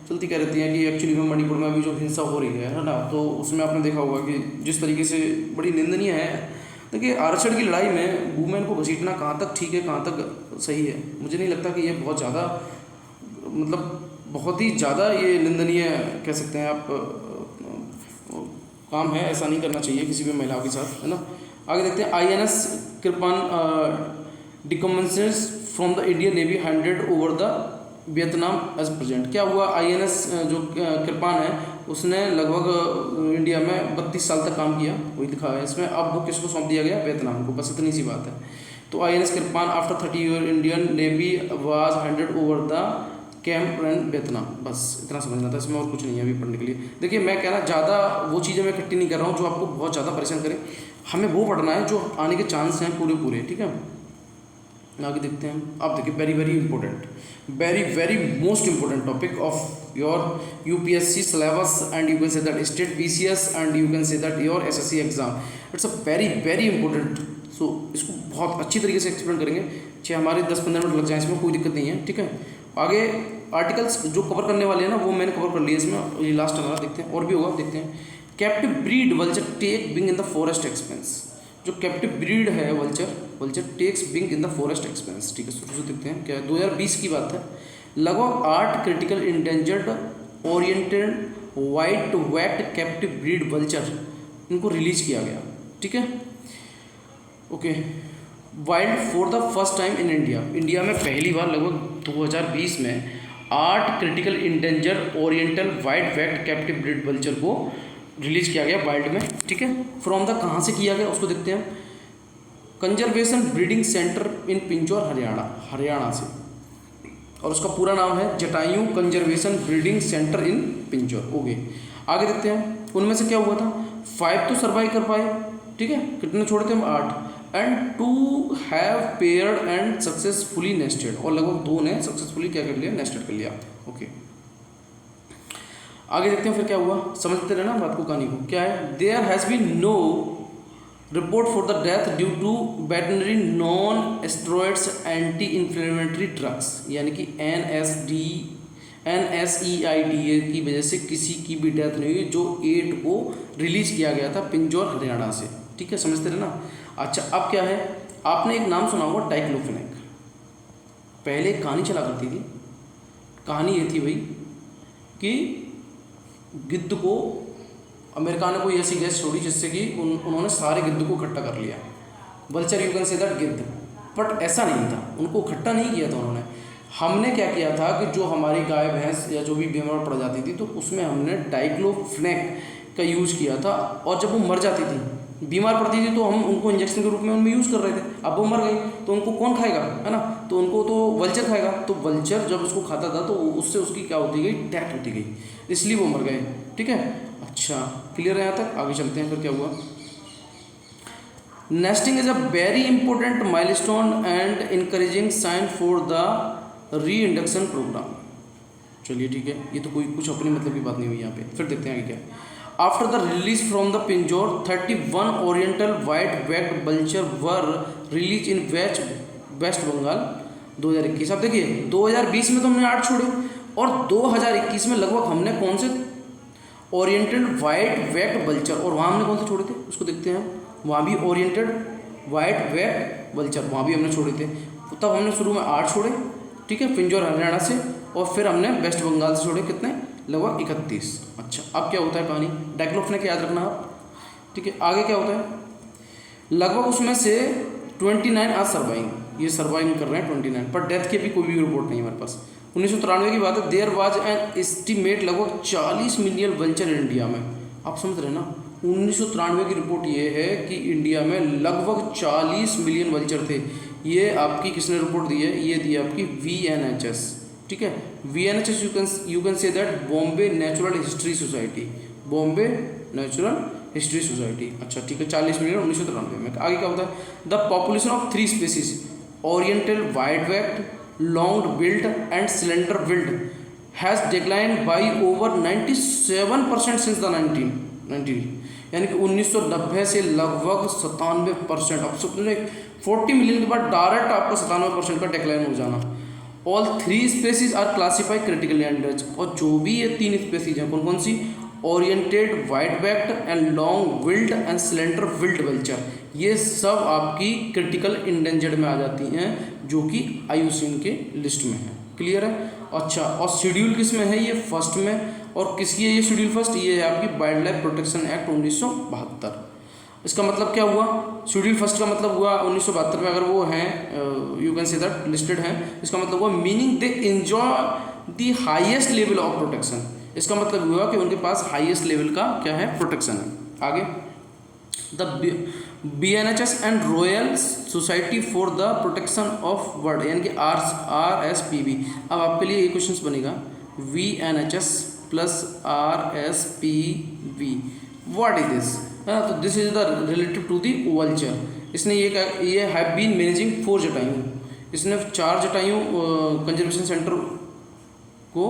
चलती क्या रहती हैं कि एक्चुअली में मणिपुर में अभी जो हिंसा हो रही है ना, तो उसमें आपने देखा होगा कि जिस तरीके से बड़ी निंदनीय है। देखिए आरक्षण की लड़ाई में वुमेन को घसीटना कहाँ तक ठीक है, कहाँ तक सही है, मुझे नहीं लगता कि ये बहुत ज़्यादा, मतलब बहुत ही ज़्यादा ये निंदनीय कह सकते हैं आप काम है। ऐसा नहीं करना चाहिए किसी भी महिला के साथ, है ना। आगे देखते हैं। INS Kirpan decommissions from the Indian navy handed over the Vietnam as present. क्या हुआ, INS जो कृपान है उसने लगभग इंडिया में 32 साल तक काम किया, वही दिखा है इसमें। अब वो किसको सौंप दिया गया, वियतनाम को, बस इतनी सी बात है। तो INS Kirpan after 30 year Indian navy was handed over the camp and Vietnam. बस इतना समझना था, इसमें और कुछ नहीं है अभी पढ़ने के लिए। देखिए मैं कहना ज़्यादा वो चीज़ें मैं इकट्ठी नहीं कर रहा हूँ जो आपको बहुत ज़्यादा परेशान करें, हमें वो पढ़ना है जो आने के चांस हैं पूरे पूरे, ठीक है। आगे देखते हैं। अब देखिए very very important, very very most important topic of your UPSC syllabus and you can say that state BCS and you can say that your SSC exam. It's a very very important. So इसको बहुत अच्छी तरीके से explain करेंगे, चाहे हमारे 10-15 minute लग जाए, इसमें कोई दिक्कत नहीं है, ठीक है। आगे आर्टिकल्स जो कवर करने वाले हैं ना वो मैंने कवर कर लिया इसमें, ये लास्ट हमारा देखते हैं, और भी होगा देखते हैं। Captive breed vulture take wing in the forest expanse. जो कैप्टिव ब्रीड है vulture takes wing in the forest expanse, ठीक है। शुरू से देखते हैं क्या है, 2020 की बात है। लगभग 8 critical endangered oriented white backed captive breed vulture इनको रिलीज किया गया, ठीक है। Okay, wild for the first time in India में पहली बार लगभग 2020 में 8 critical endangered oriental white backed captive breed vulture को रिलीज किया गया वाइल्ड में, ठीक है। फ्रॉम द कहाँ से किया गया उसको देखते हैं। कंजर्वेशन ब्रीडिंग सेंटर इन पिंजौर हरियाणा से, और उसका पूरा नाम है जटायु कंजर्वेशन ब्रीडिंग सेंटर इन पिंजौर। ओके, आगे देखते हैं। उनमें से क्या हुआ था, 5 तो सर्वाइव कर पाए, ठीक है। कितने छोड़े थे हम, 8, and 2 have paired and successfully nested, और लगभग 2 ने सक्सेसफुली क्या कर लिया, नेस्टेड कर लिया। ओके, आगे देखते हैं फिर क्या हुआ, समझते रहना बात को, कहानी को। क्या है, there has been no report for the death due to veterinary non steroids anti inflammatory drugs, यानी कि NSAIDA की वजह से किसी की भी डेथ नहीं हुई, जो 8 को रिलीज किया गया था पिंजौर हरियाणा से, ठीक है। समझते रहना। अच्छा, अब क्या है, आपने एक नाम सुना होगा डाइक्लोफेनेक। पहले एक कहानी चला करती थी, कहानी ये थी भाई कि गिद्ध को अमेरिका ने कोई ऐसी गैस छोड़ी जिससे कि उन्होंने सारे गिद्ध को इकट्ठा कर लिया। Vulture you can say that गिद्ध, बट ऐसा नहीं था, उनको इकट्ठा नहीं किया था उन्होंने। हमने क्या किया था कि जो हमारी गाय भैंस या जो भी बीमार पड़ जाती थी तो उसमें हमने डाइक्लोफेनेक का यूज़ किया था, और जब वो मर जाती थी, बीमार पड़ती थी, तो हम उनको इंजेक्शन के रूप में उनमें यूज़ कर रहे थे। अब वो मर गई तो उनको कौन खाएगा, है ना, तो उनको तो वल्चर खाएगा। तो वल्चर जब उसको खाता था तो उससे उसकी क्या होती गई, डेथ होती गई, इसलिए वो मर गए, ठीक है। अच्छा, क्लियर है यहाँ तक। आगे चलते हैं फिर क्या हुआ। Nesting is a very important milestone and encouraging sign for the re induction program. चलिए ठीक है, ये तो कोई कुछ अपनी मतलब की बात नहीं हुई यहाँ पे। फिर देखते हैं आगे क्या है। After the release from the Pinjore 31 oriental white backed vulture were release in West Bengal 2021। अब देखिए 2020 में तो हमने 8 छोड़े, और 2021 में लगभग हमने कौन से ओरिएंटेड वाइट वैक्ड वल्चर, और वहाँ हमने कौन से छोड़े थे उसको देखते हैं। वहाँ भी ओरिएंटेड वाइट वैक्ड वल्चर वहाँ भी हमने छोड़े थे। तब हमने शुरू में 8 छोड़े, ठीक है, पिंजौर हरियाणा से, और फिर हमने वेस्ट बंगाल से छोड़े कितने, लगभग 31। अच्छा, अब क्या होता है कहानी, डाइक्लोफेनेक याद रखना आप, ठीक है। आगे क्या होता है, लगभग उसमें से 29 आज सर्वाइविंग, ये सर्वाइविंग कर रहे हैं 29, पर डेथ की भी कोई भी रिपोर्ट नहीं हमारे पास। 1993 की बात है। देयर वाज एन एस्टिमेट लगभग 40 मिलियन वल्चर इंडिया में। आप समझ रहे हैं ना, 1993 की रिपोर्ट ये है कि इंडिया में लगभग 40 मिलियन वल्चर थे। ये आपकी किसने रिपोर्ट दी है, ये दी है आपकी VNHS, ठीक है। VNHS you can say that Bombay natural history society, Bombay natural history society. अच्छा ठीक है, 40 मिलियन 1993 में। आगे क्या होता है, the population of 3 species oriental white backed, long billed and slender billed has decline by over 97% since the 1990, यानी कि 1990 से लगभग 97%। अब समझे 40 मिलियन के बाद डायरेक्ट आपको 97% का डिक्लाइन हो जाना। All 3 species are classified critical endangered, और जो भी ये 3 स्पेसीज हैं कौन कौन सी, oriented white backed and long billed and slender billed vulture, ये सब आपकी क्रिटिकल इंडेंजर्ड में आ जाती हैं, जो कि IUCN के लिस्ट में है। क्लियर है। अच्छा, और शेड्यूल किस में है, ये फर्स्ट में, और किसकी है ये शेड्यूल फर्स्ट, ये है आपकी वाइल्ड लाइफ प्रोटेक्शन एक्ट 1972। इसका मतलब क्या हुआ, शेड्यूल फर्स्ट का मतलब हुआ 1972 में अगर वो हैं, you can say that listed हैं, इसका मतलब हुआ meaning they enjoy the highest level of protection. इसका मतलब हुआ कि उनके पास हाईएस्ट लेवल का क्या है, प्रोटेक्शन है। आगे, the BNHS and royal society for the protection of word यानी कि RSPB। अब आपके लिए ये क्वेश्चन बनेगा VNHS plus RSPB, what is this, है ना। तो this is the relative to the vulture. इसने ये हैव बीन मैनेजिंग 4 जटायु, इसने 4 जटायु कंजर्वेशन सेंटर को,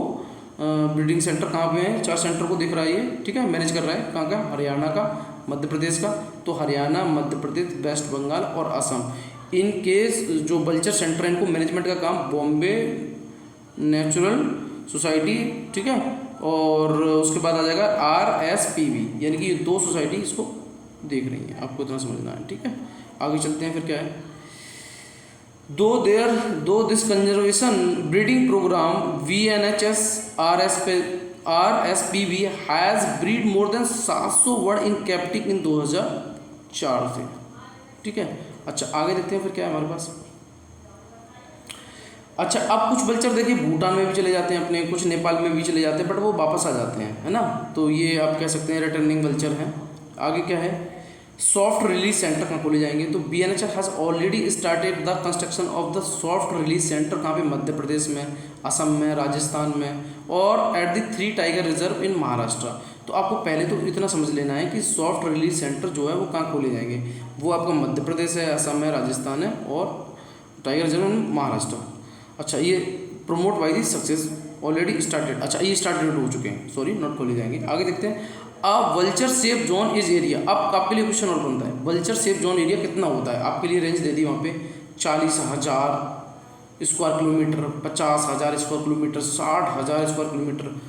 ब्रीडिंग सेंटर कहाँ पे है, 4 सेंटर को देख रहा है ये, ठीक है, मैनेज कर रहा है। कहाँ का, हरियाणा का, मध्य प्रदेश का। तो हरियाणा, मध्य प्रदेश, वेस्ट बंगाल और असम, इन केस जो वल्चर सेंटर है इनको मैनेजमेंट का काम बॉम्बे नेचुरल सोसाइटी, ठीक है, और उसके बाद आ जाएगा RSPB, यानी कि ये 2 सोसाइटी इसको देख रही हैं, आपको इतना समझना है, ठीक है। आगे चलते हैं, फिर क्या है, though this conservation breeding programme VNHS RSPB has bred more than 700 bird in captive in 2004 से, ठीक है। अच्छा आगे देखते हैं फिर क्या है हमारे पास। अच्छा, अब कुछ वल्चर देखिए भूटान में भी चले जाते हैं अपने, कुछ नेपाल में भी चले जाते हैं, बट वो वापस आ जाते हैं, है ना। तो ये आप कह सकते हैं रिटर्निंग वल्चर हैं। आगे क्या है, सॉफ्ट रिलीज सेंटर कहाँ खोले जाएंगे, तो BNHS has already started the construction of the soft release centre, कहाँ पे, मध्य प्रदेश में, असम में, राजस्थान में, और at the 3 tiger reserve in Maharashtra. तो आपको पहले तो इतना समझ लेना है कि सॉफ्ट रिलीज सेंटर जो है वो कहाँ खोले जाएंगे, वो आपका मध्य प्रदेश है, असम है, राजस्थान है, और टाइगर रिजर्व इन महाराष्ट्र। अच्छा, ये promote by the success already started, अच्छा ये स्टार्टेड हो चुके हैं, सॉरी नॉट खोले जाएंगे। आगे देखते हैं, अब vulture safe zone is area. अब आपके लिए क्वेश्चन और बनता है, वल्चर सेफ जोन एरिया कितना होता है, आपके लिए रेंज दे दी वहाँ पे 40,000 square kilometre, 50,000 square kilometre, 60,000 square kilometre.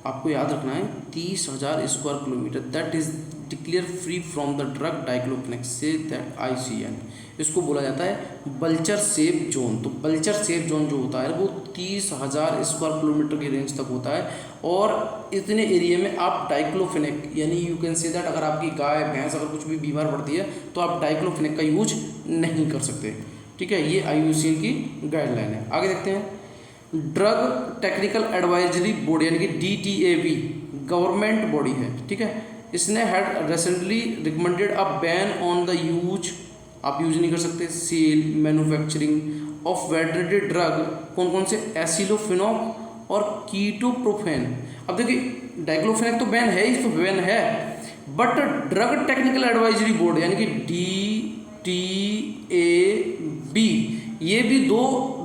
आपको याद रखना है 30,000 square kilometre, that is declare free from the drug diclofenac say that ICN, इसको बोला जाता है वल्चर सेफ जोन। तो वल्चर सेफ जोन जो होता है वो 30,000 स्क्वायर किलोमीटर की रेंज तक होता है, और इतने एरिया में आप डाइक्लोफेनेक यानी यू कैन से दैट अगर आपकी गाय भैंस अगर कुछ भी बीमार पड़ती है तो आप डाइक्लोफेनेक का यूज नहीं कर सकते, ठीक है। ये IUCN की गाइडलाइन है। आगे देखते हैं, ड्रग टेक्निकल एडवाइजरी बोर्ड यानी कि DTAB गवर्नमेंट बॉडी है, ठीक है। इसने had recently recommended a ban on the use, आप यूज नहीं कर सकते, sale, manufacturing of veterinary drug, कौन कौन से, एसिलोफेनॉक और कीटोप्रोफेन। अब देखिए डाइक्लोफेनेक तो बैन है, इस तो बैन है, but drug technical advisory board यानी कि DTAB ये भी 2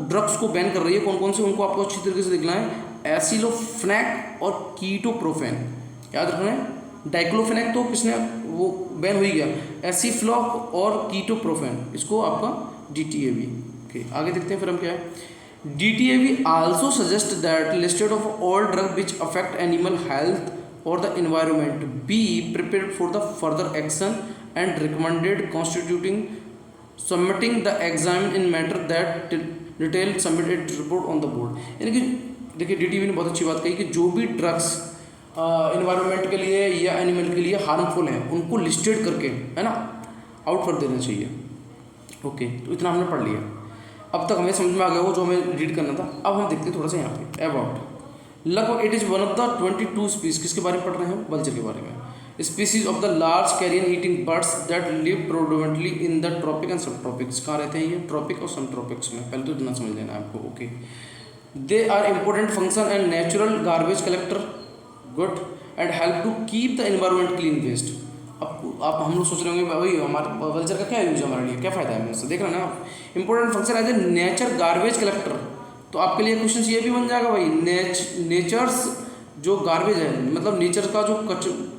ड्रग्स को बैन कर रही है। कौन कौन से, उनको आपको अच्छी तरीके से देखना है, एसिलोफेनेक और कीटोप्रोफेन, याद रखना है। डाइक्लोफेनेक तो किसने, वो बैन हो ही गया, एसिफ्लॉक और कीटोप्रोफेन, इसको आपका DTAB। ओके आगे देखते हैं फिर हम क्या है, DTAB also suggest that listed of all drug which affect animal health और the environment be prepared for the further action and recommended constituting submitting the examine in matter that detail submitted report on the board. यानी कि देखिए DTAB ने बहुत अच्छी बात कही कि जो भी ड्रग्स इन्वायरमेंट के लिए या एनिमल के लिए हार्मफुल हैं उनको लिस्टेड करके, है ना, आउट कर देना चाहिए। ओके, तो इतना हमने पढ़ लिया, अब तक हमें समझ में आ गया वो जो हमें रीड करना था। अब हम देखते हैं थोड़ा सा यहाँ पे अबाउट, लगभग it is one of the 22 species, किसके बारे में पढ़ रहे हैं, वल्चर के बारे में। Species of the large carrion eating birds that live predominantly in the tropic and sub tropics. कहाँ रहते हैं ये, ट्रॉपिक और सब ट्रॉपिक्स में, पहले तो इतना समझ लेना है आपको। Okay, they are important function and natural garbage collector, good, and help to keep the environment clean waste. अब आप हम लोग सोच रहे होंगे भाई हमारे वल्चर का क्या यूज है, हमारे लिए क्या फ़ायदा है, मुझसे देख रहे हैं ना, important function as a nature garbage collector. तो आपके लिए क्वेश्चन ये भी बन जाएगा भाई, नेचर्स जो गार्बेज है, मतलब नेचर का जो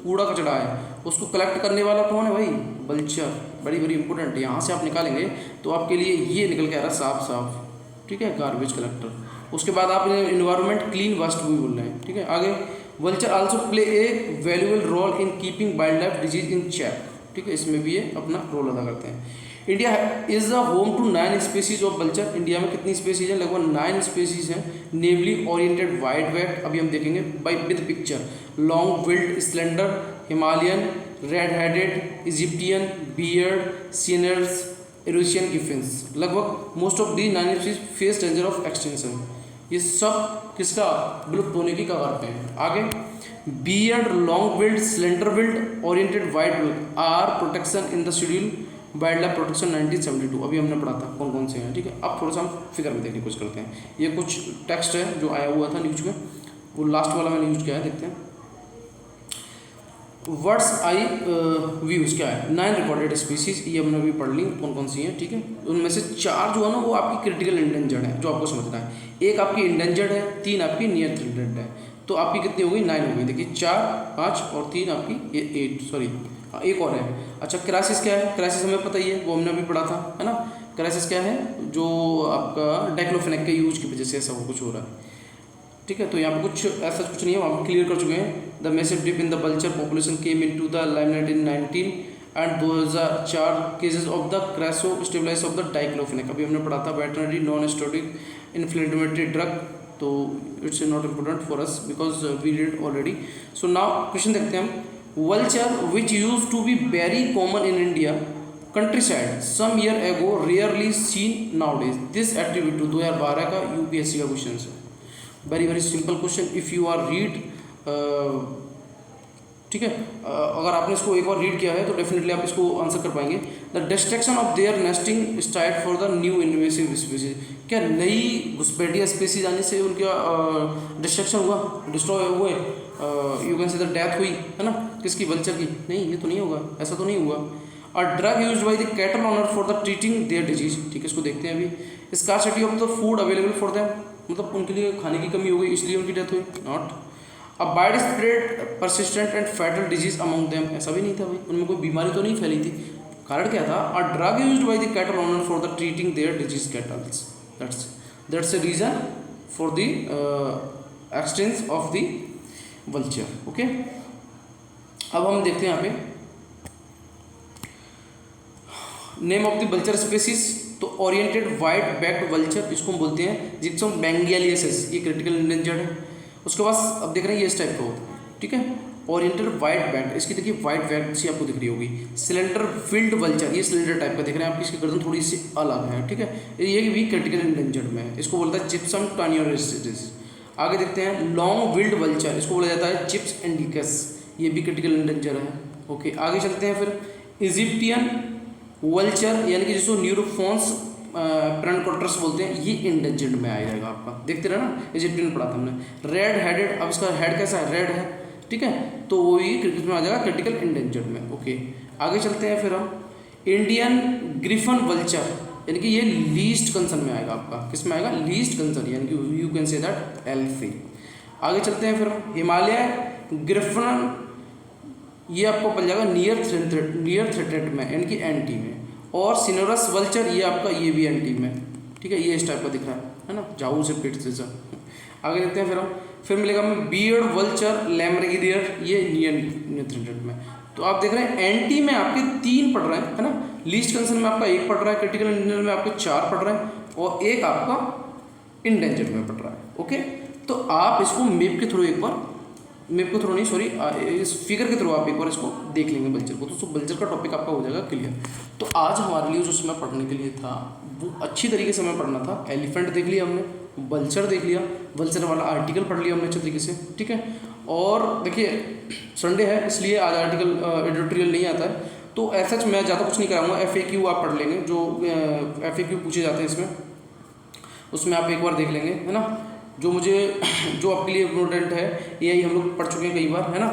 कूड़ा कचड़ा है उसको कलेक्ट करने वाला कौन है भाई, वल्चर। बड़ी बड़ी इंपॉर्टेंट, यहाँ से आप निकालेंगे तो आपके लिए ये निकल के आ रहा है साफ साफ, ठीक है, गार्बेज कलेक्टर। उसके बाद आप इन्वायरमेंट क्लीन वेस्ट भी बोल रहे हैं, ठीक है। आगे, vulture also play a valuable role in keeping wild life disease in check, ठीक है, इसमें भी ये अपना रोल अदा करते हैं। India is the home to 9 species of vulture. India में कितनी स्पीसीज हैं, लगभग 9 स्पीसीज हैं। नेवली ओरिएंटेड वाइड बैक, अभी हम देखेंगे by with picture, long billed slender Himalayan red headed, Egyptian, bearded, cinereous, Eurasian griffons. लगभग most of the 9 species face danger of extinction. ये सब किसका विलुप्त होने की कगार पे हैं। आगे beard, long build, slender billed, oriented wide build our protection in the schedule wild life protection 1972। अभी हमने पढ़ा था कौन कौन से हैं, ठीक है। अब थोड़ा सा हम फिगर में देखने की कोशिश करते हैं। ये कुछ टेक्स्ट है जो आया हुआ था न्यूज में, वो लास्ट वाला मैंने यूज किया है, देखते हैं। वर्ड्स आई व्यूज क्या है, 9 रिकॉर्डेड स्पीसीज, ये हमने अभी पढ़ ली कौन कौन सी हैं, ठीक है। उनमें से 4 जो है ना वो आपकी क्रिटिकल इंडेंजर्ड है, जो आपको समझना है। एक आपकी इंडेंजर्ड है, 3 आपकी नियर थ्रेटेड है। तो आपकी कितनी हो गई, 9 हो गई। देखिए 4, 5 और 3 आपकी ये 8, सॉरी एक और है। अच्छा क्राइसिस क्या है, क्राइसिस हमें पता ही है, वो हमने अभी पढ़ा था, है ना। क्राइसिस क्या है, जो आपका डाइक्लोफेनेक के यूज की वजह से ऐसा कुछ हो रहा है, ठीक है। तो यहाँ पे कुछ ऐसा कुछ नहीं है, वहाँ पर क्लियर कर चुके हैं। The massive dip in the vulture population came into the limelight in 19 and 2004 cases of the क्रैसो स्टेबलाइज ऑफ द डाइक्लोफेनेक। अभी हमने पढ़ा था veterinary non steroid inflammatory drug, तो it's not important for us because we did already. So now question देखते हैं हम। Vulture which use to be very common in India countryside some year ago rarely seen now days, this attribute to 2012 का UPSC का question है। Very very simple question, if you are read, ठीक है। अगर आपने इसको एक बार रीड किया है तो डेफिनेटली आप इसको आंसर कर पाएंगे। The destruction of their nesting start for the new invasive species, क्या नई घुसपैठिया स्पीसीज आने से उनका डिस्ट्रक्शन हुआ, डिस्ट्रॉय हुए, यू कैन से द डेथ हुई, है ना, किसकी, वल्चर की? नहीं, ये तो नहीं होगा, ऐसा तो नहीं हुआ। और drug use by the cattle owner for the treating their disease, ठीक है। इसको देखते हैं अभी। Scarcity of the food available for them, मतलब उनके लिए खाने की कमी हो गई इसलिए उनकी डेथ हुई, नॉट। अब wide spread persistent and fatal disease among them, ऐसा भी नहीं था भाई, उनमें कोई बीमारी तो नहीं फैली थी। कारण क्या था, a drug used by the cattle owner for the treating their disease cattles, that's the reason for the extinction of the vulture, okay. अब हम देखते हैं यहाँ पे name of the vulture species, तो ओरिएंटेड वाइट बैक्ड वल्चर, इसको हम बोलते हैं जिप्सम बेंगियालियसिस, ये क्रिटिकल इंडेंजर्ड है। उसके बाद अब देख रहे हैं ये इस टाइप का होता है, ठीक है। ओरिएंटेड वाइट बैंड, इसकी देखिए वाइट बैंड सी आपको दिख रही होगी। सिलेंडर फिल्ड वल्चर, ये सिलेंडर टाइप का दिख रहे हैं आपकी, इसकी गर्दन थोड़ी सी अलग है, ठीक है। ये भी क्रिटिकल इंडेंजर्ड में है, इसको बोलता है जिप्सम टर्नियोलिसिस। आगे देखते हैं लॉन्ग विल्ड वल्चर, इसको बोला जाता है चिप्स इंडिकस, ये भी क्रिटिकल इंडेंजर है, ओके। आगे चलते हैं फिर इजिप्टियन वल्चर, यानी कि जिसको न्यूरोफोन्स प्रेनकोट्रस बोलते हैं, ये इंडेंजर्ड में आ जाएगा आपका, देखते रहे ना, इजिप्टियन पढ़ा था हमने। रेड हेडेड, अब इसका हेड कैसा है, रेड है, ठीक है, तो वो ही क्रिटिकल में आ जाएगा, क्रिटिकल इंडेंजर्ड में, ओके। आगे चलते हैं फिर हम इंडियन ग्रिफन वल्चर, यानी कि ये लीस्ट कंसर्न में आएगा आपका, किस में आएगा, लीस्ट कंसर्न, यानी कि यू कैन से दैट एल्फी। आगे चलते हैं फिर हिमालय ग्रिफन, ये आपको पड़ जाएगा नियर थ्रेटेड में, यानी कि एंटी में। और सिनोरस वल्चर, ये आपका ये भी एंटी में, ठीक है, ये इस टाइप का दिख रहा है ना, जाऊ से पेट से सब। आगे देखते हैं फिर हम, फिर मिलेगा हमें बियर्ड वल्चर लैमरेगिडियर, ये नियर थ्रेटेड में। तो आप देख रहे हैं एंटी में आपके 3 पड़ रहे हैं, है ना। लीस्ट कंसर्न में आपका 1 पड़ रहा है, क्रिटिकल इंडेंजर में आपके 4 पड़ रहे हैं, और 1 आपका इंडेंजर में पड़ रहा है, ओके। तो आप इसको मैप के थ्रू एक बार, मैप के थ्रू नहीं सॉरी, इस फिगर के थ्रू आप एक बार इसको देख लेंगे वल्चर को, तो वल्चर का टॉपिक आपका हो जाएगा क्लियर। तो आज हमारे लिए जो समय पढ़ने के लिए था वो अच्छी तरीके से हमें पढ़ना था। एलिफेंट देख लिया हमने, वल्चर देख लिया, वल्चर वाला आर्टिकल पढ़ लिया हमने अच्छे तरीके से, ठीक है। और देखिए संडे है इसलिए आज आर्टिकल एडिटोरियल नहीं आता है, तो ऐसा मैं ज़्यादा कुछ नहीं कराऊंगा। FAQ आप पढ़ लेंगे, जो FAQ पूछे जाते हैं इसमें, उसमें आप एक बार देख लेंगे, है ना। जो आपके लिए इम्पोर्टेंट है, यही हम लोग पढ़ चुके हैं कई बार, है ना।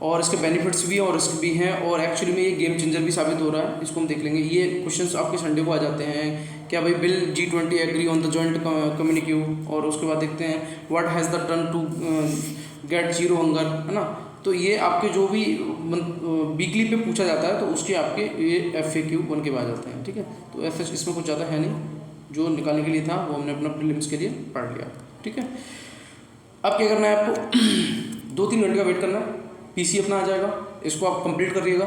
और इसके बेनिफिट्स भी और रिस्क भी हैं, और एक्चुअली में ये गेम चेंजर भी साबित हो रहा है, इसको हम देख लेंगे। ये क्वेश्चंस आपके संडे को आ जाते हैं, क्या भाई will G20 agree on the joint communique, और उसके बाद देखते हैं what has the done to get zero hunger, है ना। तो ये आपके जो भी वीकली पे पूछा जाता है, तो उसके आपके ये FAQ बन के आ जाते हैं, ठीक है। तो ऐसा इसमें कुछ ज़्यादा है नहीं, जो निकालने के लिए था वो हमने अपना प्रीलिम्स के लिए पढ़ लिया, ठीक है। अब क्या करना है आपको 2-3 घंटे का वेट करना है, PC अपना आ जाएगा, इसको आप कंप्लीट करिएगा,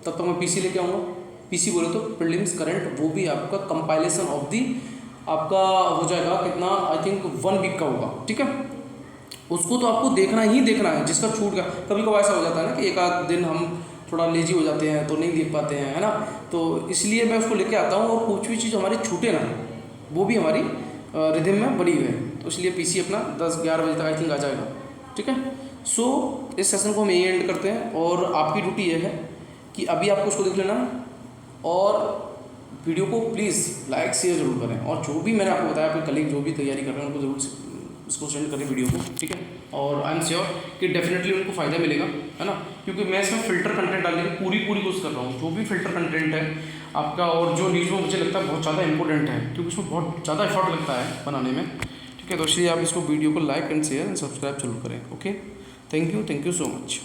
तब तक मैं PC लेके आऊँगा। PC बोले तो प्रीलिम्स करंट, वो भी आपका कंपाइलेशन ऑफ दी आपका हो जाएगा कितना, आई थिंक 1 वीक का होगा, ठीक है। उसको तो आपको देखना ही देखना है, जिसका छूट गया, कभी कभी ऐसा हो जाता है ना कि एक आध दिन हम थोड़ा लेजी हो जाते हैं तो नहीं देख पाते हैं, है ना। तो इसलिए मैं उसको लेके आता हूँ और कुछ भी चीज़ हमारी छूटे ना, वो भी हमारी रिदम में बनी हुई है। तो इसलिए पीसी अपना 10-11 बजे तक आई थिंक आ जाएगा, ठीक है। सो इस सेशन को हम यही एंड करते हैं और आपकी ड्यूटी ये है कि अभी आपको उसको देख लेना और वीडियो को प्लीज़ लाइक शेयर जरूर करें, और जो भी मैंने आपको बताया आपके कलीग जो भी तैयारी कर रहे हैं उनको जरूर इसको सेंड करें वीडियो को, ठीक है। और आई एम श्योर कि डेफिनेटली उनको फ़ायदा मिलेगा, है ना, क्योंकि मैं इसमें फ़िल्टर कंटेंट डालने की पूरी कोशिश कर रहा हूँ। जो भी फ़िल्टर कंटेंट है आपका और जो न्यूज़ में मुझे लगता है बहुत ज़्यादा इंपॉर्टेंट है, क्योंकि उसमें बहुत ज़्यादा एफर्ट लगता है बनाने में, ठीक है। तो इसलिए आप इसको वीडियो को like and share and subscribe जरूर करें। Okay, thank you so much.